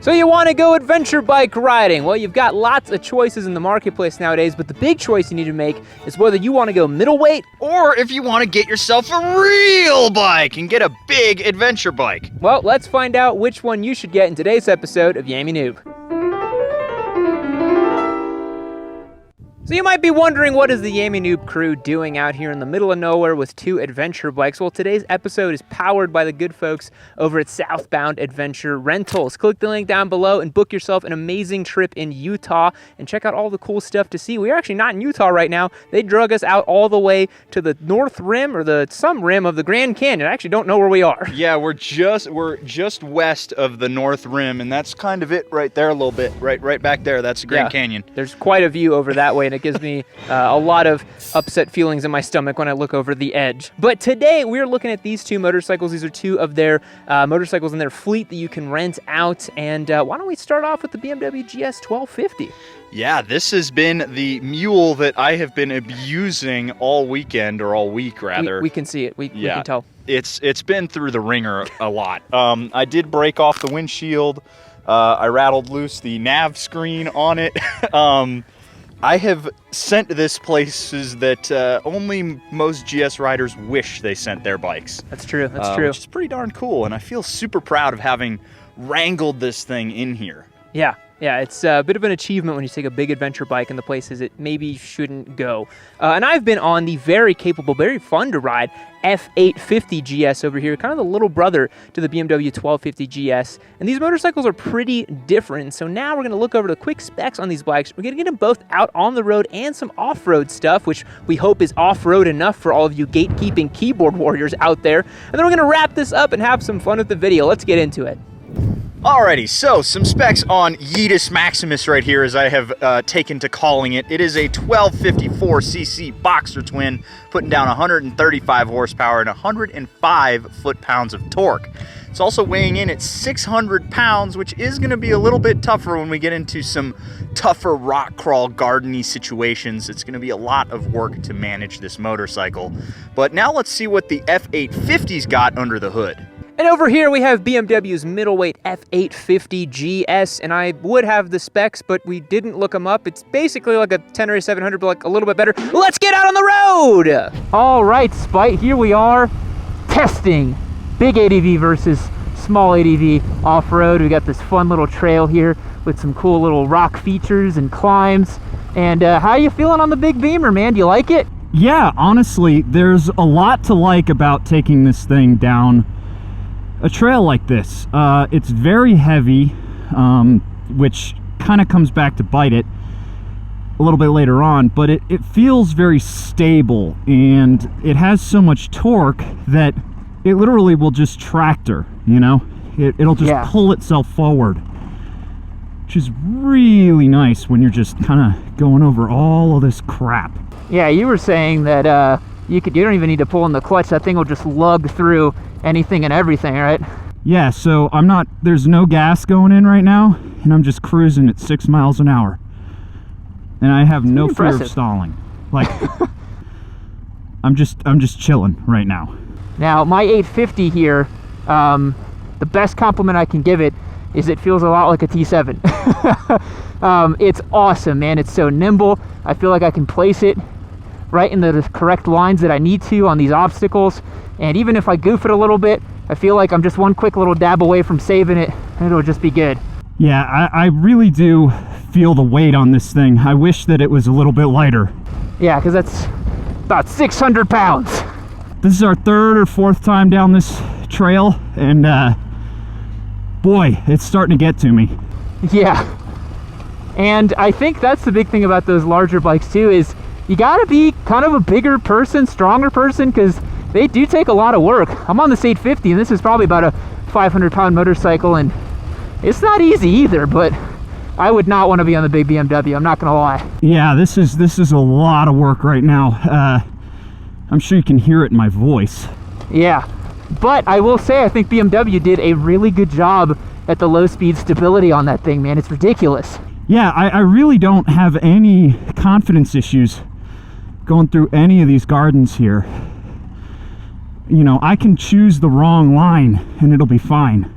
So you want to go adventure bike riding? Well, you've got lots of choices in the marketplace nowadays, but the big choice you need to make is whether you want to go middleweight or if you want to get yourself a real bike and get a big adventure bike. Well, let's find out which one you should get in today's episode of Yammie Noob. So you might be wondering, what is the Yammie Noob crew doing out here in the middle of nowhere with two adventure bikes? Well, today's episode is powered by the good folks over at Southbound Adventure Rentals. Click the link down below and book yourself an amazing trip in Utah and check out all the cool stuff to see. We are actually not in Utah right now. They drug us out all the way to the north rim or some rim of the Grand Canyon. I actually don't know where we are. Yeah, we're just west of the north rim, and that's kind of it right there a little bit. Right back there, that's the Grand Canyon. There's quite a view over that way, and it gives me a lot of upset feelings in my stomach when I look over the edge. But today we're looking at these two motorcycles. These are two of their motorcycles in their fleet that you can rent out. And why don't we start off with the BMW GS 1250? Yeah, this has been the mule that I have been abusing all weekend, or all week rather. We can see it. We can tell. It's been through the ringer a lot. I did break off the windshield. I rattled loose the nav screen on it. I have sent this places that only most GS riders wish they sent their bikes. That's true, that's true. Which is pretty darn cool, and I feel super proud of having wrangled this thing in here. Yeah, it's a bit of an achievement when you take a big adventure bike in the places it maybe shouldn't go. And I've been on the very capable, very fun to ride F850 GS over here, kind of the little brother to the BMW 1250 GS. And these motorcycles are pretty different. So now we're going to look over the quick specs on these bikes. We're going to get them both out on the road and some off-road stuff, which we hope is off-road enough for all of you gatekeeping keyboard warriors out there. And then we're going to wrap this up and have some fun with the video. Let's get into it. Alrighty, so some specs on Yeetus Maximus right here, as I have taken to calling it. It is a 1254cc boxer twin, putting down 135 horsepower and 105 foot-pounds of torque. It's also weighing in at 600 pounds, which is going to be a little bit tougher when we get into some tougher rock crawl gardeny situations. It's going to be a lot of work to manage this motorcycle. But now let's see what the F850's got under the hood. And over here we have BMW's middleweight F850 GS, and I would have the specs, but we didn't look them up. It's basically like a 10 or a 700, but like a little bit better. Let's get out on the road! All right, Spite, here we are testing big ADV versus small ADV off-road. We got this fun little trail here with some cool little rock features and climbs. And how you feeling on the big Beamer, man? Do you like it? Yeah, honestly, there's a lot to like about taking this thing down a trail like this. It's very heavy, which kind of comes back to bite it a little bit later on, but it feels very stable, and it has so much torque that it literally will just tractor, you know? It'll just pull itself forward, which is really nice when you're just kind of going over all of this crap. Yeah, you were saying that you don't even need to pull in the clutch. That thing will just lug through anything and everything, right? Yeah, so there's no gas going in right now, and I'm just cruising at 6 miles an hour. And I have no fear of stalling. Like, I'm just chilling right now. Now, my 850 here, the best compliment I can give it is it feels a lot like a T7. It's awesome, man. It's so nimble. I feel like I can place it right in the correct lines that I need to on these obstacles. And even if I goof it a little bit, I feel like I'm just one quick little dab away from saving it, and it'll just be good. Yeah, I really do feel the weight on this thing. I wish that it was a little bit lighter. Yeah, because that's about 600 pounds. This is our third or fourth time down this trail, and boy, it's starting to get to me. Yeah. And I think that's the big thing about those larger bikes too, is you gotta be kind of a bigger person, stronger person, because they do take a lot of work. I'm on this 850, and this is probably about a 500-pound motorcycle, and it's not easy either, but I would not want to be on the big BMW, I'm not gonna lie. Yeah, this is a lot of work right now. I'm sure you can hear it in my voice. Yeah, but I will say I think BMW did a really good job at the low speed stability on that thing, man. It's ridiculous. Yeah, I really don't have any confidence issues going through any of these gardens here. You know, I can choose the wrong line and it'll be fine.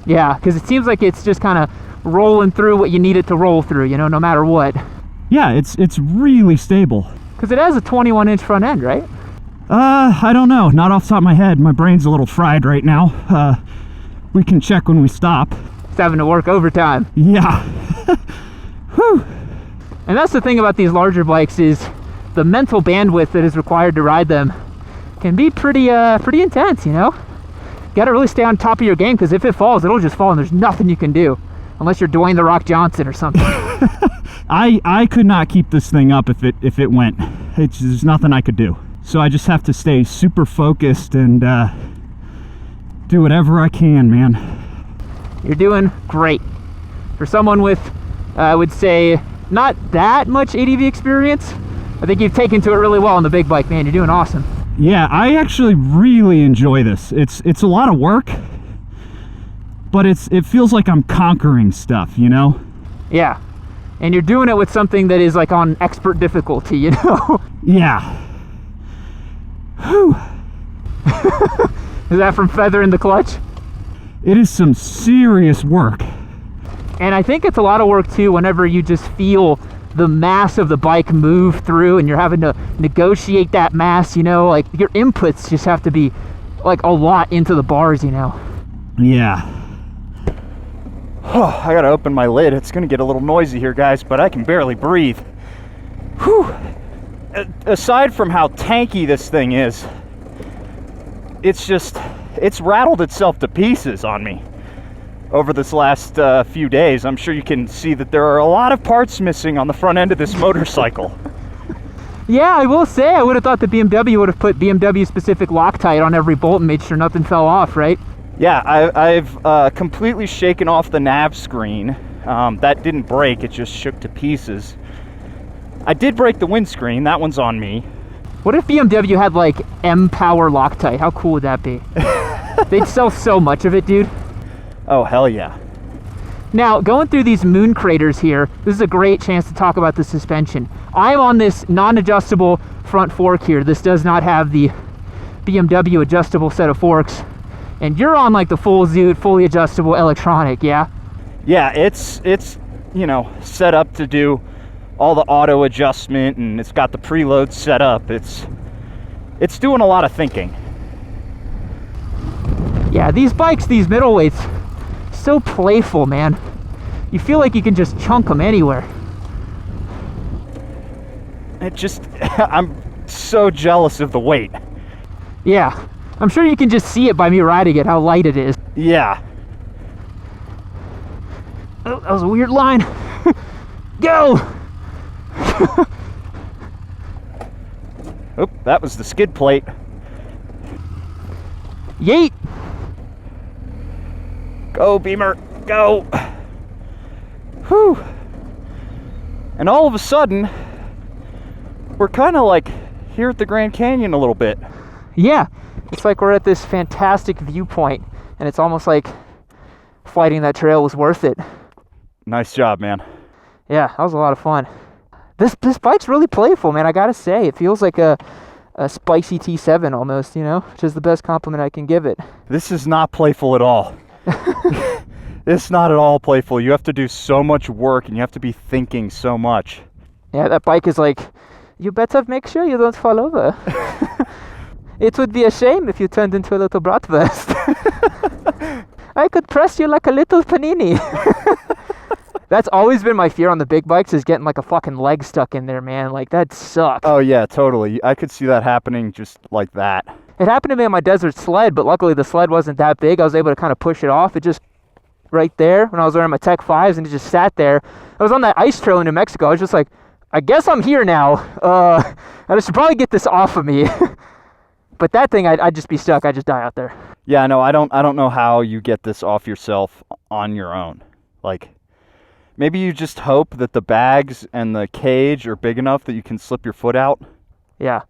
Yeah, because it seems like it's just kind of rolling through what you need it to roll through, you know, no matter what. Yeah, it's really stable. Because it has a 21-inch front end, right? I don't know. Not off the top of my head. My brain's a little fried right now. We can check when we stop. It's having to work overtime. Yeah. Whew. And that's the thing about these larger bikes is the mental bandwidth that is required to ride them can be pretty intense, you know? You gotta really stay on top of your game, because if it falls, it'll just fall and there's nothing you can do. Unless you're Dwayne "The Rock" Johnson or something. I could not keep this thing up if it went. There's nothing I could do. So I just have to stay super focused and do whatever I can, man. You're doing great. For someone with, I would say, not that much ADV experience, I think you've taken to it really well on the big bike, man. You're doing awesome. Yeah, I actually really enjoy this. It's a lot of work, but it feels like I'm conquering stuff, you know? Yeah. And you're doing it with something that is like on expert difficulty, you know? Yeah. Whew. Is that from feathering the clutch? It is some serious work. And I think it's a lot of work too whenever you just feel the mass of the bike move through and you're having to negotiate that mass, you know? Like your inputs just have to be like a lot into the bars, you know? Yeah. Oh, I gotta open my lid. It's gonna get a little noisy here, guys, but I can barely breathe. Whew. Aside from how tanky this thing is, it's rattled itself to pieces on me over this last few days. I'm sure you can see that there are a lot of parts missing on the front end of this motorcycle. Yeah, I will say, I would have thought the BMW would have put BMW specific Loctite on every bolt and made sure nothing fell off, right? Yeah, I've completely shaken off the nav screen. That didn't break, it just shook to pieces. I did break the windscreen, that one's on me. What if BMW had like M-Power Loctite? How cool would that be? They'd sell so much of it, dude. Oh, hell yeah. Now, going through these moon craters here, this is a great chance to talk about the suspension. I'm on this non-adjustable front fork here. This does not have the BMW adjustable set of forks. And you're on like the full Zoot, fully adjustable electronic, yeah? Yeah, it's you know, set up to do all the auto adjustment, and it's got the preload set up. It's doing a lot of thinking. Yeah, these bikes, these middleweights, so playful, man. You feel like you can just chunk them anywhere. I'm so jealous of the weight. Yeah, I'm sure you can just see it by me riding it, how light it is. Yeah. Oh, that was a weird line. Go! Oop, that was the skid plate. Yeet! Go, Beamer, go! Whew. And all of a sudden, we're kind of like here at the Grand Canyon a little bit. Yeah, it's like we're at this fantastic viewpoint, and it's almost like flighting that trail was worth it. Nice job, man. Yeah, that was a lot of fun. This bike's really playful, man, I gotta say. It feels like a spicy T7 almost, you know, which is the best compliment I can give it. This is not playful at all. It's not at all playful. You have to do so much work, and you have to be thinking so much. Yeah, that bike is like, you better make sure you don't fall over. It would be a shame if you turned into a little bratwurst. I could press you like a little panini. That's always been my fear on the big bikes, is getting like a fucking leg stuck in there, man. Like, that sucks. Oh yeah, totally. I could see that happening just like that. It happened to me on my desert sled, but luckily the sled wasn't that big. I was able to kind of push it off. It just right there when I was wearing my Tech 5s, and it just sat there. I was on that ice trail in New Mexico. I was just like, I guess I'm here now. I should probably get this off of me. But that thing, I'd just be stuck. I'd just die out there. Yeah, no, I don't know how you get this off yourself on your own. Like, maybe you just hope that the bags and the cage are big enough that you can slip your foot out. Yeah.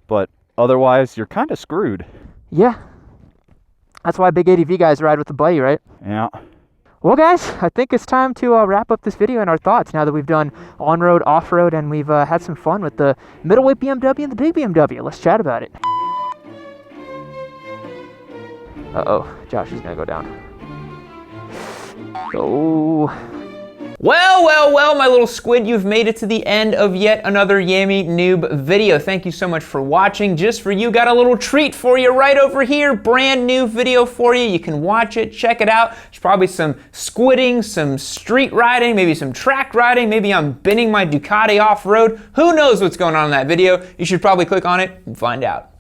But otherwise, you're kind of screwed. Yeah. That's why big ADV guys ride with the buddy, right? Yeah. Well, guys, I think it's time to wrap up this video and our thoughts now that we've done on-road, off-road, and we've had some fun with the middleweight BMW and the big BMW. Let's chat about it. Uh-oh, Josh is going to go down. Oh, Well, my little squid, you've made it to the end of yet another Yammie Noob video. Thank you so much for watching. Just for you, got a little treat for you right over here. Brand new video for you. You can watch it, check it out. There's probably some squidding, some street riding, maybe some track riding. Maybe I'm binning my Ducati off-road. Who knows what's going on in that video? You should probably click on it and find out.